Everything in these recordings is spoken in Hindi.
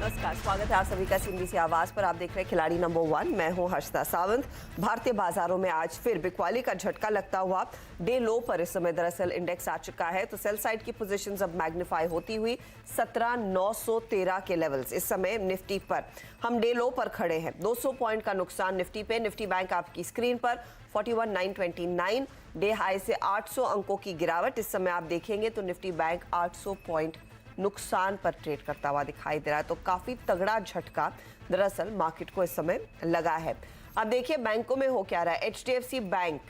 नमस्कार, स्वागत है आप सभी का सीएनबीसी आवाज पर। आप देख रहे हैं खिलाड़ी नंबर 1। मैं हूं हर्षदा सावंत। भारतीय बाजारों में आज फिर बिकवाली का झटका लगता हुआ डे लो पर इस समय दरअसल इंडेक्स आ चुका है। तो सेल साइड की पोजीशंस अब मैग्नीफाई होती हुई 17,913 के लेवल्स इस समय निफ्टी पर। हम डे लो पर खड़े हैं। 200 पॉइंट का नुकसान निफ्टी पे। निफ्टी बैंक आपकी स्क्रीन पर 41,929, डे हाई से 800 अंकों की गिरावट। इस समय आप देखेंगे तो निफ्टी बैंक 800 पॉइंट नुकसान पर ट्रेड करता हुआ दिखाई दे रहा है। तो काफी तगड़ा झटका दरअसल मार्केट को इस समय लगा है। अब देखिए बैंकों में हो क्या रहा है। HDFC bank,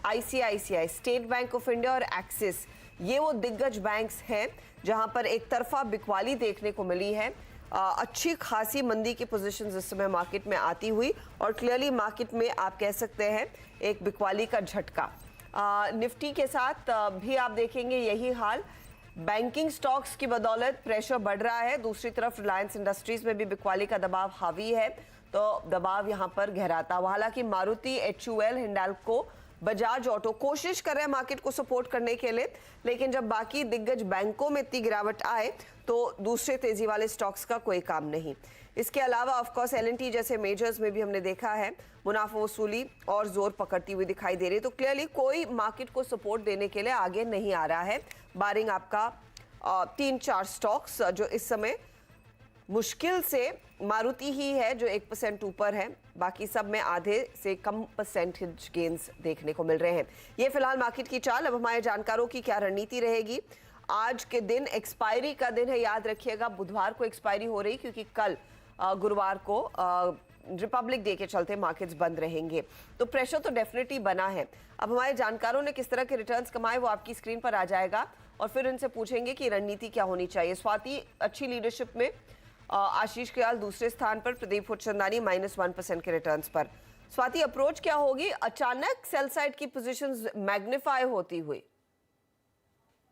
ICICI, state bank of India और एक्सिस, ये वो दिग्गज बैंक्स हैं जहां पर एक तरफा बिकवाली देखने को मिली है। अच्छी खासी मंदी की पोजीशंस इस समय मार्केट में आती हुई और क्लियरली मार्केट में आप कह सकते हैं एक बिकवाली का झटका। निफ्टी के साथ भी आप देखेंगे यही हाल। बैंकिंग स्टॉक्स की बदौलत प्रेशर बढ़ रहा है। दूसरी तरफ रिलायंस इंडस्ट्रीज में भी बिकवाली का दबाव हावी है, तो दबाव यहां पर गहराता हुआ। हालांकि मारुति, एचयूएल, हिंडाल्को, बजाज ऑटो कोशिश कर रहे हैं मार्केट को सपोर्ट करने के लिए, लेकिन जब बाकी दिग्गज बैंकों में इतनी गिरावट आए तो दूसरे तेजी वाले स्टॉक्स का कोई काम नहीं। इसके अलावा ऑफकोर्स एलएनटी जैसे मेजर्स में भी हमने देखा है मुनाफा वसूली और जोर पकड़ती हुई दिखाई दे रही है। तो क्लियरली कोई मार्केट को सपोर्ट देने के लिए आगे नहीं आ रहा है, बारिंग आपका 3-4 स्टॉक्स जो इस समय मुश्किल से मारुति ही है जो 1% ऊपर है। बाकी सब में आधे से कम परसेंटेज गेन्स देखने को मिल रहे हैं। ये फिलहाल मार्केट की चाल। अब हमारे जानकारों की क्या रणनीति रहेगी। आज के दिन एक्सपायरी का दिन है, याद रखिएगा बुधवार को एक्सपायरी हो रही, क्योंकि कल गुरुवार को रिपब्लिक डे के चलते मार्केट्स बंद रहेंगे। तो प्रेशर तो डेफिनेटली बना है। अब हमारे जानकारों ने किस तरह के रिटर्न्स कमाए वो आपकी स्क्रीन पर आ जाएगा और फिर इनसे पूछेंगे कि रणनीति क्या होनी चाहिए। स्वाति अच्छी लीडरशिप में, आशीष कयाल दूसरे स्थान पर, प्रदीप फुटचंदानी -1% के रिटर्न्स पर। स्वाति, अप्रोच क्या होगी अचानक सेल साइड की पोजीशंस मैग्नीफाई होती हुई?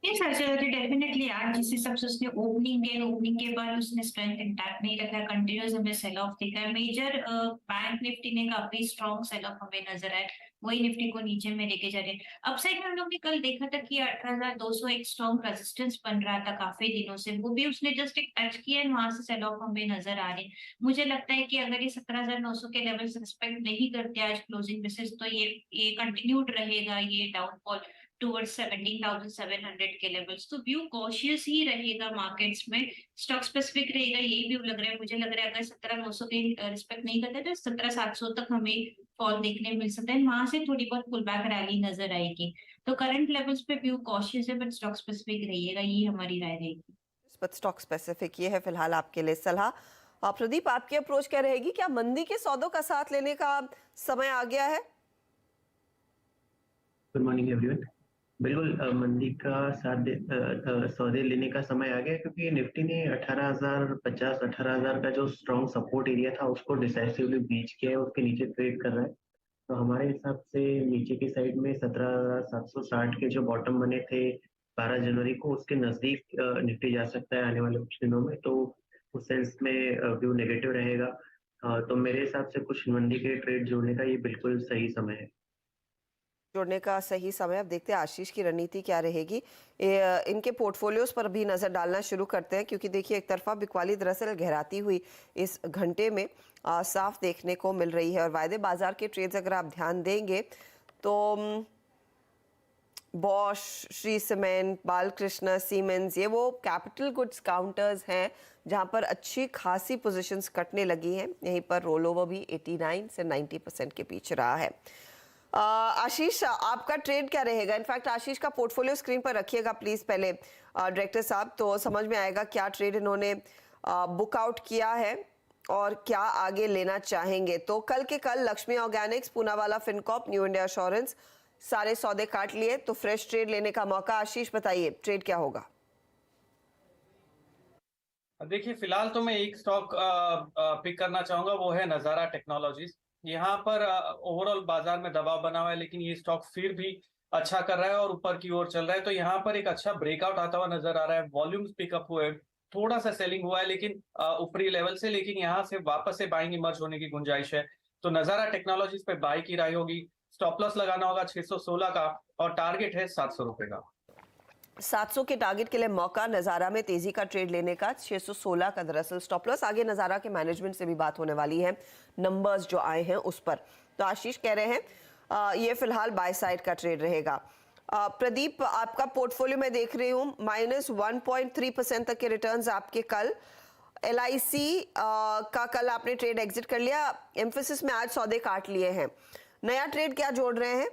यस सर, डेफिनेटली आज जिस हिसाब से उसने ओपनिंग के बाद उसने स्ट्रेंथ इंटैक्ट नहीं रखा, कंटिन्यूस हमें सेल ऑफ दिखा है। मेजर बैंक निफ्टी ने काफी स्ट्रॉन्ग सेल ऑफ हमें नजर आए, वही निफ्टी को नीचे में लेके जा रहे हैं। अपसाइड में हम लोग ने कल देखा था कि 18,200 एक स्ट्रॉन्ग रेजिस्टेंस बन रहा था काफी दिनों से, वो भी उसने जस्ट एक टच किया है, वहां से सेल ऑफ हमें नजर आ रहे हैं। मुझे लगता है कि अगर ये 17,900 के लेवल्स रिस्पेक्ट नहीं करते आज क्लोजिंग बेसिस, तो ये कंटिन्यूड रहेगा ये डाउनफॉल टुवर्ड्स 17,700 के लेवल्स। तो व्यू कॉशियस ही रहेगा मार्केट्स में, स्टॉक स्पेसिफिक रहेगा, यही व्यू लग रहा है। मुझे लग रहा है अगर 17,900 के रिस्पेक्ट नहीं करते तो 17,700 तक हमें फॉल देखने मिल सकता है, वहां से थोड़ी बहुत पुल बैक रैली नजर आएगी। तो करंट लेवल्स पे व्यू कॉशियस है, बट स्टॉक स्पेसिफिक रहिएगा, ये हमारी राय रहेगी। स्टॉक स्पेसिफिक ये है फिलहाल आपके लिए सलाह। प्रदीप, आपकी अप्रोच क्या रहेगी? क्या मंदी के सौदों का साथ लेने का समय आ गया है? Good morning everyone. बिल्कुल मंदी का सौदे लेने का समय आ गया, क्योंकि निफ्टी ने 18,050 18,000 का जो स्ट्रॉन्ग सपोर्ट एरिया था उसको डिसाइसिवली ब्रीच किया है, उसके नीचे ट्रेड कर रहा है। तो हमारे हिसाब से नीचे की साइड में 17,760 के जो बॉटम बने थे 12 जनवरी को, उसके नजदीक निफ्टी जा सकता है आने वाले कुछ दिनों में। तो उस सेंस में व्यू नेगेटिव रहेगा। तो मेरे हिसाब से कुछ मंदी के ट्रेड जोड़ने का ये बिल्कुल सही समय है। जोड़ने का सही समय। अब देखते हैं आशीष की रणनीति क्या रहेगी। इनके पोर्टफोलियोज पर भी नजर डालना शुरू करते हैं, क्योंकि देखिए एक तरफा बिकवाली दरअसल गहराती हुई इस घंटे में साफ देखने को मिल रही है। और वायदे बाजार के ट्रेड्स अगर आप ध्यान देंगे तो Bosch, Shri cement, Balkrishna, siemens, ये वो कैपिटल गुड्स काउंटर्स हैं जहां पर अच्छी खासी पोजीशंस कटने लगी हैं। यहीं पर रोल ओवर भी 89 से 90% के बीच रहा है। आशीष, आपका ट्रेड क्या रहेगा? इनफैक्ट आशीष का पोर्टफोलियो स्क्रीन पर रखिएगा प्लीज पहले डायरेक्टर साहब, तो समझ में आएगा क्या ट्रेड इन्होंने बुक आउट किया है और क्या आगे लेना चाहेंगे। तो कल के कल Lakshmi Organics, Poonawalla Fincorp, new India assurance सारे सौदे काट लिए, तो फ्रेश ट्रेड लेने का मौका। आशीष बताइए ट्रेड क्या होगा? देखिए फिलहाल तो मैं एक स्टॉक पिक करना चाहूंगा, वो है नजारा टेक्नोलॉजीज। यहाँ पर ओवरऑल बाजार में दबाव बना हुआ है, लेकिन ये स्टॉक फिर भी अच्छा कर रहा है और ऊपर की ओर चल रहा है। तो यहाँ पर एक अच्छा ब्रेकआउट आता हुआ नजर आ रहा है, वॉल्यूम्स पिकअप हुए, थोड़ा सा सेलिंग हुआ है लेकिन ऊपरी लेवल से, लेकिन यहाँ से वापस से बाइंग इमर्ज होने की गुंजाइश है। तो नजारा टेक्नोलॉजीज पे बाई की राय होगी। स्टॉप लॉस लगाना होगा 616 का और टारगेट है 700 रुपए का। 700 के टारगेट के लिए मौका, नजारा में तेजी का ट्रेड लेने का, 616 का दरअसल स्टॉप लॉस। आगे नजारा के मैनेजमेंट से भी बात होने वाली है, नंबर्स जो आए हैं उस पर। तो आशीष कह रहे हैं ये फिलहाल बाय साइड का ट्रेड रहेगा। प्रदीप, आपका पोर्टफोलियो में देख रही हूँ -1.3% तक के रिटर्न्स आपके कल। LIC का कल आपने ट्रेड एग्जिट कर लिया, एम्फेसिस में आज सौदे काट लिए हैं। नया ट्रेड क्या जोड़ रहे हैं?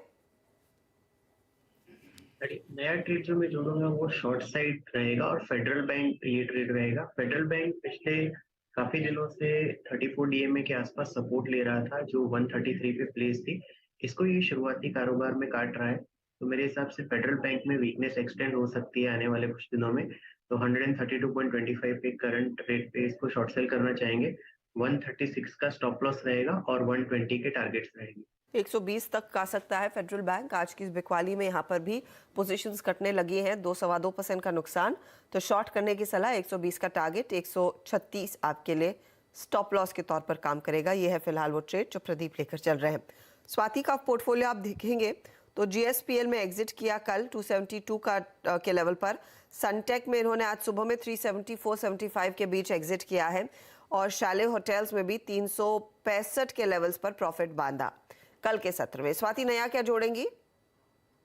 नया ट्रेड जो मैं जोड़ूंगा वो शॉर्ट साइड रहेगा और फेडरल बैंक ये ट्रेड रहेगा। फेडरल बैंक पिछले काफी दिनों से 34 DMA के आसपास सपोर्ट ले रहा था जो 133 पे प्लेस थी। इसको ये शुरुआती कारोबार में काट रहा है, तो मेरे हिसाब से फेडरल बैंक में वीकनेस एक्सटेंड हो सकती है आने वाले कुछ दिनों में। तो 132.25 पे करंट रेट पे इसको शॉर्ट सेल करना चाहेंगे। 136 का स्टॉप लॉस रहेगा और 120 के टारगेट्स रहेंगे। 120 तक आ सकता है फेडरल बैंक। आज की इस बिकवाली में यहाँ पर भी पोजीशंस कटने लगी हैं, 2-2.25% का नुकसान। तो शॉर्ट करने की सलाह, 120 का टारगेट, 136 आपके लिए स्टॉप लॉस के तौर पर काम करेगा। ये है फिलहाल वो ट्रेड जो प्रदीप लेकर चल रहे हैं। स्वाति का पोर्टफोलियो आप देखेंगे तो GSPL में एग्जिट किया कल 272 के लेवल पर। सनटेक में इन्होंने आज सुबह में 374-75 के बीच एग्जिट किया है और शाले होटल्स में भी 365 के लेवल्स पर प्रॉफिट बांधा कल के सत्र में। स्वाति, नया क्या जोड़ेंगी?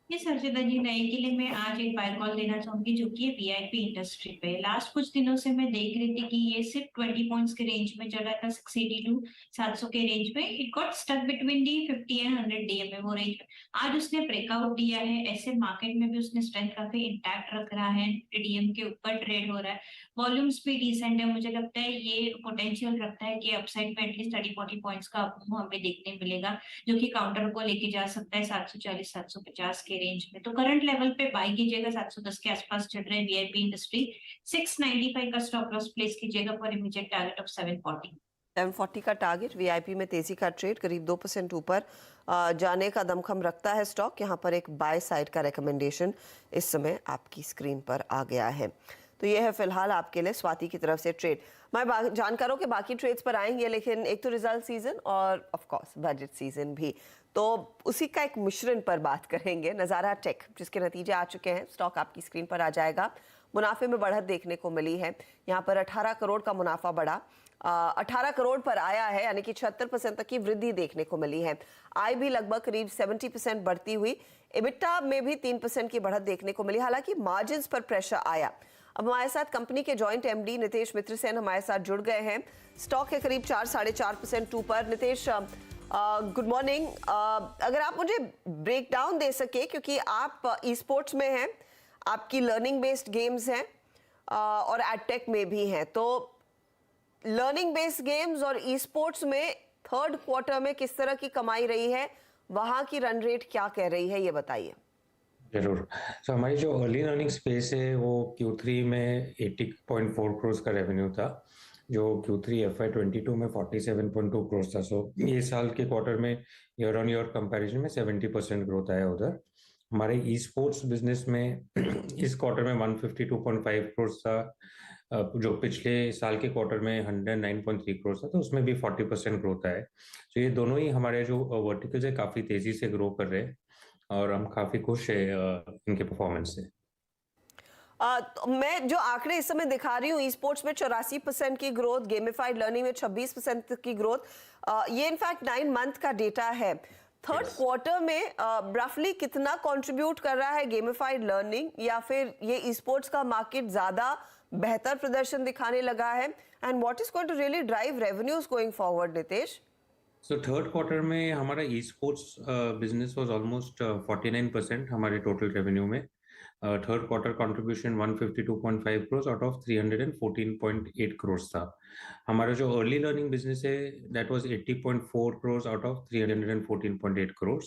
ये सरजेदा जी, नए के लिए मैं आज एक बाय कॉल देना चाहूंगी जो कि VIP इंडस्ट्री पे। लास्ट कुछ दिनों से मैं देख रही थी कि ये सिर्फ 20 पॉइंट्स के रेंज में चला था, 682 700 के रेंज में। It got stuck between the 50 and 100 DMA वो रेंज। आज उसने ब्रेकआउट दिया है, ऐसे मार्केट में भी उसने स्ट्रेंथ काफी इंटैक्ट रख रहा है, DM के ऊपर ट्रेड हो रहा है, वॉल्यूम्स भी डिसेंट है। मुझे लगता है ये पोटेंशियल रखता है कि अपसाइड में एटलीस्ट 30-40 पॉइंट्स का हमें देखने मिलेगा, जो कि काउंटर को लेके जा सकता है 740 750 के रेंज में। तो करंट लेवल पे बाय कीजिएगा, 710 के आसपास चल रहे हैं VIP इंडस्ट्री। 695 का स्टॉप लॉस प्लेस कीजिएगा फॉर इमीडिएट टारगेट ऑफ 740 का टारगेट। VIP में तेजी का ट्रेड करीब 2% ऊपर जाने का दमखम रखता है स्टॉक। यहाँ पर एक बाय साइड का रिकमेंडेशन इस समय आपकी स्क्रीन पर आ गया है। तो ये है फिलहाल आपके लिए स्वाति की तरफ से ट्रेड। मैं जानकारों के बाकी ट्रेड्स पर आएंगे, लेकिन एक तो रिजल्ट सीजन और ऑफ कोर्स बजट सीजन भी, तो उसी का एक मिश्रण पर बात करेंगे। नजारा टेक जिसके नतीजे आ चुके हैं, स्टॉक आपकी स्क्रीन पर आ जाएगा। मुनाफे में बढ़त देखने को मिली है, यहाँ पर 18 करोड़ का मुनाफा बढ़ा, 18 करोड़ पर आया है, यानी कि 76% तक की वृद्धि देखने को मिली है। आय भी लगभग करीब 70% बढ़ती हुई, EBITDA में भी 3% की बढ़त देखने को मिली। हालांकि मार्जिन्स पर प्रेशर आया। अब हमारे साथ कंपनी के जॉइंट MD नितेश मित्र सेन हमारे साथ जुड़ गए हैं। स्टॉक है करीब 4-4.5% ऊपर। Nitesh, good morning. अगर आप मुझे ब्रेक डाउन दे सके, क्योंकि आप ई-स्पोर्ट्स में हैं, आपकी लर्निंग बेस्ड गेम्स हैं और एडटेक में भी हैं, तो लर्निंग बेस्ड गेम्स और ई-स्पोर्ट्स में थर्ड क्वार्टर में किस तरह की कमाई रही है, वहां की रन रेट क्या कह रही है, ये बताइए। जरूर। तो हमारी जो अर्ली लर्निंग स्पेस है वो Q3 में 80.4 करोड़ का रेवेन्यू था, जो Q3 FY22 में 47.2 करोड़ था। सो ये साल के क्वार्टर में ईयर ऑन ईयर कंपैरिजन में 70% ग्रोथ आया उधर। हमारे ई स्पोर्ट्स बिजनेस में इस क्वार्टर में 152.5 करोड़ था, जो पिछले साल के क्वार्टर में 109.3 करोड़ था, तो उसमें भी 40% ग्रोथ आया है। तो ये दोनों ही हमारे जो वर्टिकल्स है काफी तेजी से ग्रो कर रहे हैं और हम काफी खुश है इनके परफॉर्मेंस से। तो मैं जो आंकड़े इस समय दिखा रही हूँ, ई स्पोर्ट्स में 84% की ग्रोथ, गेमिफाइड लर्निंग में 26% की ग्रोथ, ये इनफैक्ट 9 मंथ का डेटा है। थर्ड क्वार्टर में रफली कितना कंट्रीब्यूट कर रहा है गेमिफाइड लर्निंग, या फिर ये ई स्पोर्ट्स का मार्केट ज्यादा बेहतर प्रदर्शन दिखाने लगा है, and what is going to really drive revenues going forward, Nitesh? So third quarter में हमारा esports business was almost 49% हमारे टोटल रेवेन्यू में। Third quarter contribution 152.5 crore out of 314.8 crore था। हमारा जो अर्ली लर्निंग बिजनेस है that was 80.4 crore out of 314.8 crore,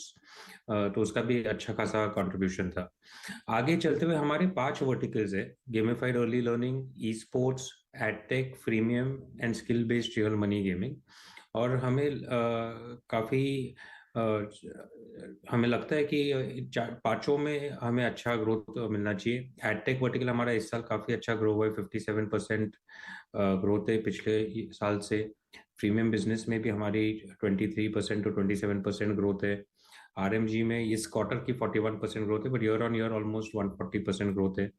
तो उसका भी अच्छा खासा कंट्रीब्यूशन था। आगे चलते हुए हमारे 5 वर्टिकल्स है, gamified early learning, e sports, edtech, freemium and skill based real money gaming, और हमें काफ़ी हमें लगता है कि पांचों में हमें अच्छा ग्रोथ मिलना चाहिए। एडटेक वर्टिकल हमारा इस साल काफ़ी अच्छा ग्रो हुआ है, 57% ग्रोथ है पिछले साल से। प्रीमियम बिजनेस में भी हमारी 23% to 27% ग्रोथ है। RMG में इस क्वार्टर की 41% ग्रोथ है, but year on year almost 140% growth है।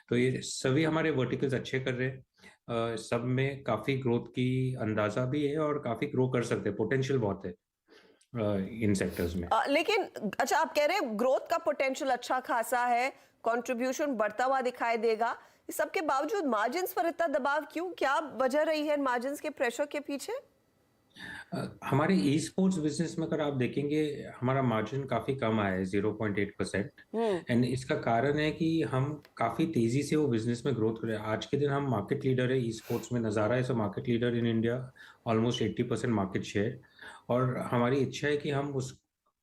तो ये सभी हमारे वर्टिकल्स अच्छे कर रहे हैं, सब में काफी ग्रोथ की अंदाजा भी है और काफी ग्रो कर सकते हैं, पोटेंशियल बहुत है इन सेक्टर्स में। लेकिन अच्छा, आप कह रहे हैं ग्रोथ का पोटेंशियल अच्छा खासा है, कंट्रीब्यूशन बढ़ता हुआ दिखाई देगा, इस सबके बावजूद मार्जिन्स पर इतना दबाव क्यों? क्या वजह रही है मार्जिन्स के प्रेशर के पीछे? हमारे ई स्पोर्ट्स बिजनेस में अगर आप देखेंगे हमारा मार्जिन काफी कम आया है, 0.8%। एंड इसका कारण है कि हम काफी तेजी से वो बिजनेस में ग्रोथ कर रहे हैं। आज के दिन हम मार्केट लीडर है ई स्पोर्ट्स में, नज़ारा is a market leader in India, almost 80% market share. और हमारी इच्छा है कि हम उस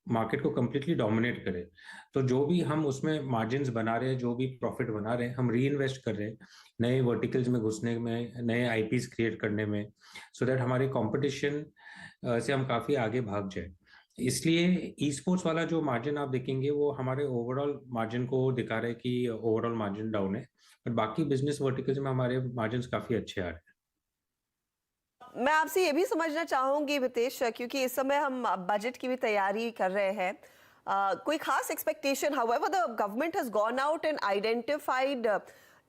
मार्केट को कम्प्लीटली डोमिनेट करें। तो जो भी हम उसमें मार्जिन्स बना रहे हैं, जो भी प्रॉफिट बना रहे हैं, हम री इन्वेस्ट कर रहे हैं नए वर्टिकल्स में घुसने में, नए आईपीज क्रिएट करने में, सो दैट हमारे कंपटीशन से हम काफी आगे भाग जाए। इसलिए ई स्पोर्ट्स वाला जो मार्जिन आप देखेंगे वो हमारे ओवरऑल मार्जिन को दिखा रहा है कि ओवरऑल मार्जिन डाउन है, बट बाकी बिजनेस वर्टिकल्स में हमारे मार्जिन काफी अच्छे आ रहे हैं। मैं आपसे ये भी समझना चाहूंगी मितेश, क्योंकि इस समय हम बजट की भी तैयारी कर रहे हैं, कोई खास expectation? However the government has gone out and identified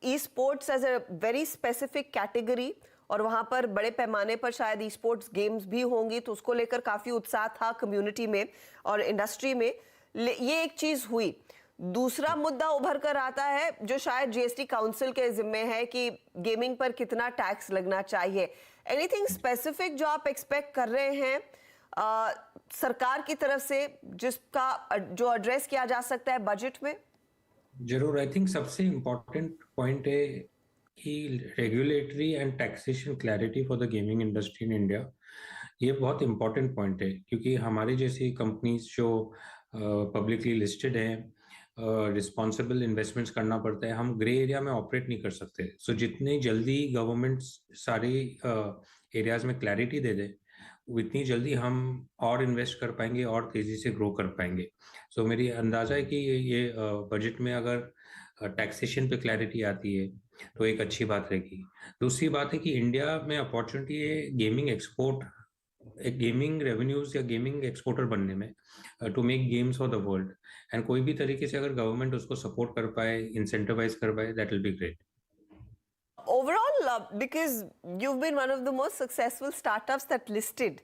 esports as a very specific category, और वहां पर बड़े पैमाने पर शायद ई स्पोर्ट्स गेम्स भी होंगी, तो उसको लेकर काफी उत्साह था कम्युनिटी में और इंडस्ट्री में। ये एक चीज हुई। दूसरा मुद्दा उभर कर आता है जो शायद जीएसटी काउंसिल के जिम्मे है कि गेमिंग पर कितना टैक्स लगना चाहिए। एनीथिंग स्पेसिफिक जो आप एक्सपेक्ट कर रहे हैं सरकार की तरफ से, जिसका जो एड्रेस किया जा सकता है बजट में? जरूर। आई थिंक सबसे इम्पोर्टेंट पॉइंट है कि regulatory and taxation clarity for the gaming industry in India. ये बहुत इम्पोर्टेंट पॉइंट है क्योंकि हमारी जैसी कंपनीज जो पब्लिकली लिस्टेड हैं, रिस्पॉन्सिबल इन्वेस्टमेंट्स करना पड़ता है, हम ग्रे एरिया में ऑपरेट नहीं कर सकते। सो जितनी जल्दी गवर्नमेंट सारी एरियाज में क्लैरिटी दे दे, उतनी जल्दी हम और इन्वेस्ट कर पाएंगे और तेजी से ग्रो कर पाएंगे। सो मेरी अंदाजा है कि ये बजट में अगर टैक्सेशन पे क्लैरिटी आती है तो एक अच्छी बात रहेगी। दूसरी बात है कि इंडिया में अपॉर्चुनिटी है गेमिंग एक्सपोर्ट, गेमिंग रेवेन्यूज या गेमिंग एक्सपोर्टर बनने में, to make games for the world. And कोई भी तरीके से अगर गवर्नमेंट उसको सपोर्ट कर पाए, इंसेंटिवाइज कर पाए, that will be great. Overall, because you've been one of the most successful startups that listed,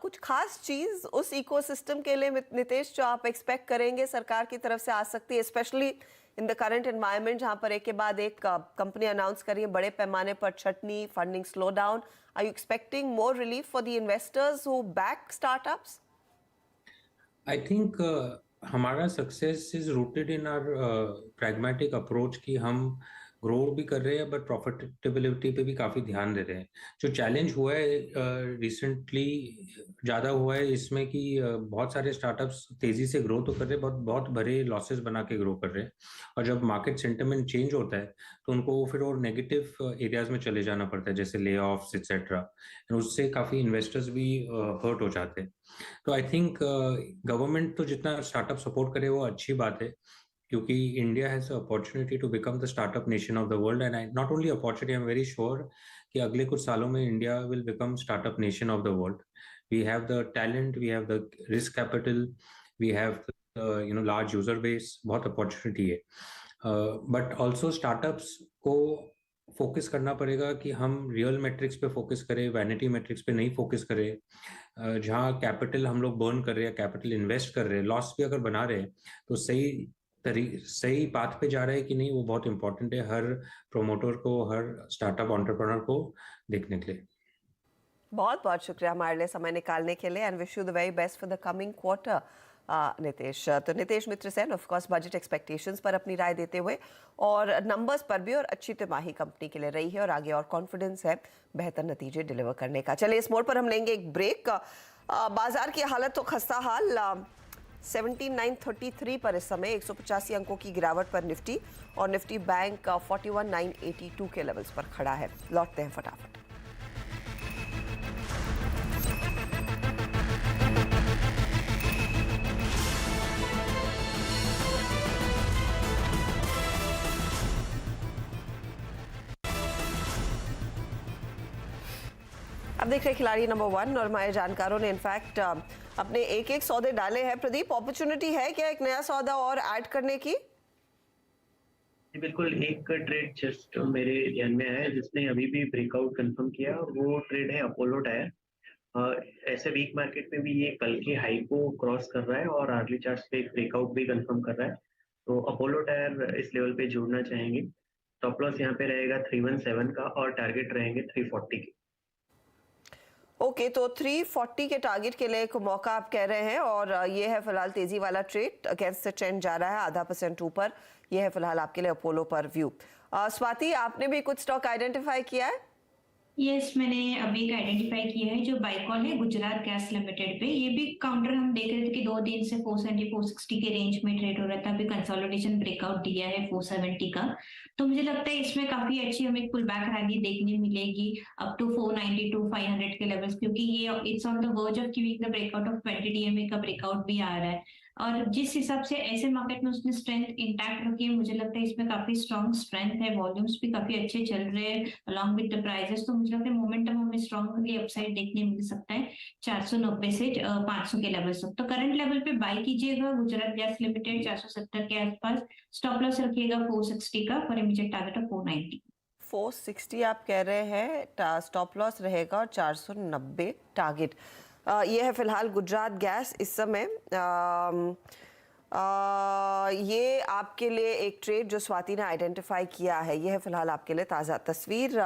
कुछ खास चीज उस इकोसिस्टम के लिए नितेश जो आप एक्सपेक्ट करेंगे सरकार की तरफ से आ सकती है, specially in the current environment जहां पर एक के बाद एक कंपनी अनाउंस करी है बड़े पैमाने पर छटनी, funding slow down? Are you expecting more relief for the investors who back startups? I think हमारा success is rooted in our pragmatic approach कि हम ग्रो भी कर रहे हैं बट प्रॉफिटेबिलिटी पे भी काफ़ी ध्यान दे रहे हैं। जो चैलेंज हुआ है रिसेंटली ज़्यादा हुआ है इसमें कि बहुत सारे स्टार्टअप्स तेज़ी से ग्रो तो कर रहे हैं, बहुत बड़े लॉसेस बना के ग्रो कर रहे हैं, और जब मार्केट सेंटिमेंट चेंज होता है तो उनको फिर और नेगेटिव एरियाज में चले जाना पड़ता है, जैसे ले ऑफ्स एक्सेट्रा, उससे काफ़ी इन्वेस्टर्स भी हर्ट हो जाते हैं। तो आई थिंक गवर्नमेंट तो जितना स्टार्टअप सपोर्ट करे वो अच्छी बात है, क्योंकि India has opportunity to become the startup nation of the world. And I not only opportunity, I am very sure कि अगले कुछ सालों में India will become startup nation of the world. We have the talent, we have the risk capital, we have large user base, बहुत अपॉर्चुनिटी है। बट ऑल्सो स्टार्टअप्स को फोकस करना पड़ेगा कि हम रियल मेट्रिक्स पे फोकस करें, वैनिटी मेट्रिक्स पे नहीं फोकस करें। जहाँ कैपिटल हम लोग बर्न कर रहे हैं, कैपिटल इन्वेस्ट कर रहे हैं, लॉस भी अगर बना रहे हैं तो सही बात पे जा रहा है कि नहीं, वो बहुत इंपॉर्टेंट है हर प्रोमोटर को, हर स्टार्टअप एंटरप्रेन्योर को देखने के लिए। बहुत बहुत शुक्रिया हमारे लिए समय निकालने के लिए, and wish you the very best for the coming quarter Nitesh. तो Nitesh Mitra Sen of course budget expectations पर अपनी राय देते हुए और नंबर्स पर भी, और अच्छी तिमाही कंपनी के लिए रही है और आगे और कॉन्फिडेंस है बेहतर नतीजे डिलीवर करने का। चलिए इस मोड़ पर हम लेंगे एक ब्रेक। बाजार की हालत तो खस्ता हाल, 17,933 पर इस समय 185 अंकों की गिरावट पर निफ्टी, और निफ्टी बैंक 41,982 के लेवल्स पर खड़ा है। लौटते हैं फटाफट। अब देख रहे खिलाड़ी नंबर 1, और हमारे जानकारों ने इनफैक्ट अपने एक एक सौदे डाले हैं। प्रदीप, अपॉर्चुनिटी है क्या एक नया सौदा और ऐड करने की? जी, बिल्कुल। एक ट्रेड जस्ट मेरे ध्यान में आया है जिसने अभी भी ब्रेकआउट कंफर्म किया, वो ट्रेड है अपोलो टायर। ऐसे वीक मार्केट में भी ये कल के हाई को क्रॉस कर रहा है और आर्ली चार्ट्स पे एक ब्रेकआउट भी कंफर्म कर रहा है, तो अपोलो टायर इस लेवल पे जोड़ना चाहेंगे। स्टॉप लॉस यहाँ पे रहेगा 317 का और टारगेट रहेंगे 340 के। ओके, तो 340 के टारगेट के लिए एक मौका आप कह रहे हैं, और ये है फिलहाल तेजी वाला ट्रेड अगेंस्ट द ट्रेंड जा रहा है, 0.5% ऊपर। ये है फिलहाल आपके लिए अपोलो पर व्यू। स्वाति, आपने भी कुछ स्टॉक आइडेंटिफाई किया है? यस, मैंने अभी एक आइडेंटिफाई किया है जो बाइकॉन है गुजरात गैस लिमिटेड पे। ये भी काउंटर हम देख रहे थे कि 2 दिन से 470 460 के रेंज में ट्रेड हो रहा था। अभी कंसोलिडेशन ब्रेकआउट दिया है 470 का, तो मुझे लगता है इसमें काफी अच्छी हमें पुल बैक रैली देखने मिलेगी अप टू 492 500 के लेवल्स, क्योंकि ये it's on the verge of giving the breakout of 20 DMA का ब्रेकआउट भी आ रहा है। और जिस हिसाब से ऐसे मार्केट में उसने स्ट्रेंथ इंटैक्ट रखी है, मुझे लगता है इसमें काफी स्ट्रॉन्ग स्ट्रेंथ है। वॉल्यूम्स भी काफी अच्छे चल रहे हैं अलॉन्ग विद द प्राइसेस, तो मुझे लगता है मोमेंटम हमें स्ट्रॉन्गली अपसाइड देखने मिल सकता है 490 से 500 के लेवल तक। तो करंट लेवल पे बाय कीजिएगा गुजरात गैस लिमिटेड 470 के आसपास। स्टॉप लॉस रखिएगा 460 का फॉर इमीडिएट टारगेट ऑफ 490। 460 आप कह रहे हैं स्टॉप लॉस रहेगा और 490 टारगेट। ये है फिलहाल गुजरात गैस इस समय। ये आपके लिए एक ट्रेड जो स्वाति ने आइडेंटिफाई किया है, ये है फिलहाल आपके लिए ताज़ा तस्वीर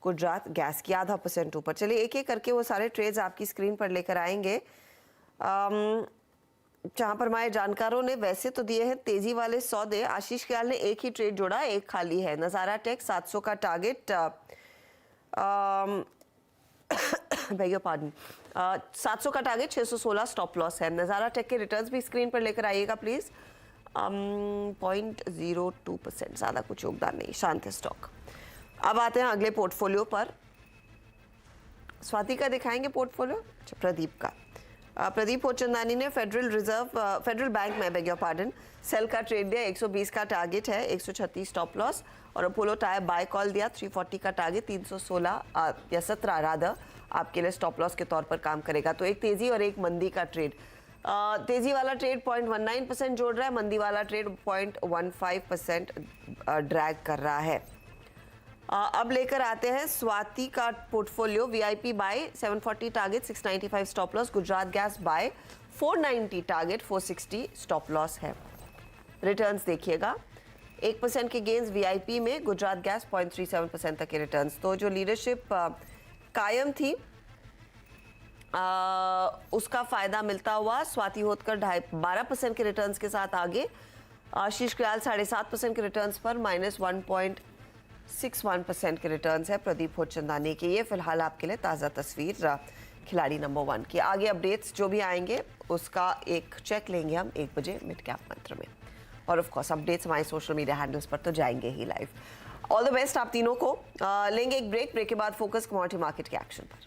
गुजरात गैस की, 0.5% ऊपर। चलिए एक एक करके वो सारे ट्रेड्स आपकी स्क्रीन पर लेकर आएंगे। जहाँ पर हमारे जानकारों ने वैसे तो दिए हैं तेजी वाले सौदे। आशीष कयाल ने एक ही ट्रेड जोड़ा, एक खाली है। नज़ारा टेक 700 का टारगेट, बेगो पार्डन, 700 का टारगेट, 616 स्टॉप लॉस है। नज़ारा टेक के रिटर्न्स भी स्क्रीन पर लेकर आइएगा प्लीज। 0.02%, ज़्यादा कुछ योगदान नहीं, शांत है स्टॉक। अब आते हैं अगले पोर्टफोलियो पर। स्वाति का दिखाएंगे पोर्टफोलियो, प्रदीप का। प्रदीप होचंदानी ने फेडरल बैंक में बेग योर पार्डन सेल का ट्रेड दिया, 120 का टारगेट है, 136 स्टॉप लॉस। और अपोलो टायर बाय कॉल दिया, 340 का टारगेट, 316 या 17 रादर आपके लिए स्टॉप लॉस के तौर पर काम करेगा। तो एक तेजी और एक मंदी का ट्रेड। तेजी वाला ट्रेड 0.19% जोड़ रहा है, मंदी वाला ट्रेड 0.15% ड्रैग कर रहा है। अब लेकर आते हैं स्वाति का portfolio. VIP buy 740 target, 695 stop loss. Gujarat Gas buy 490 target, 460 stop loss है। रिटर्न्स देखिएगा, 1% के गेंस वीआईपी में, गुजरात गैस 0.37% तक के रिटर्न्स। तो जो लीडरशिप कायम थी उसका फायदा मिलता हुआ स्वाति होतकर 12% के रिटर्न्स के साथ आगे। आशीष कयाल 7.5% के रिटर्न्स पर, -1.61% के रिटर्न्स है प्रदीप होचंदानी के। ये फिलहाल आपके लिए ताज़ा तस्वीर खिलाड़ी नंबर 1 की। आगे अपडेट्स जो भी आएंगे उसका एक चेक लेंगे हम 1 बजे मिड कैप मंत्र में। और ऑफ कोर्स अपडेट्स हमारे सोशल मीडिया हैंडल्स पर तो जाएंगे ही लाइव। ऑल द बेस्ट आप तीनों को। लेंगे एक ब्रेक के बाद फोकस कमोडिटी मार्केट के एक्शन पर।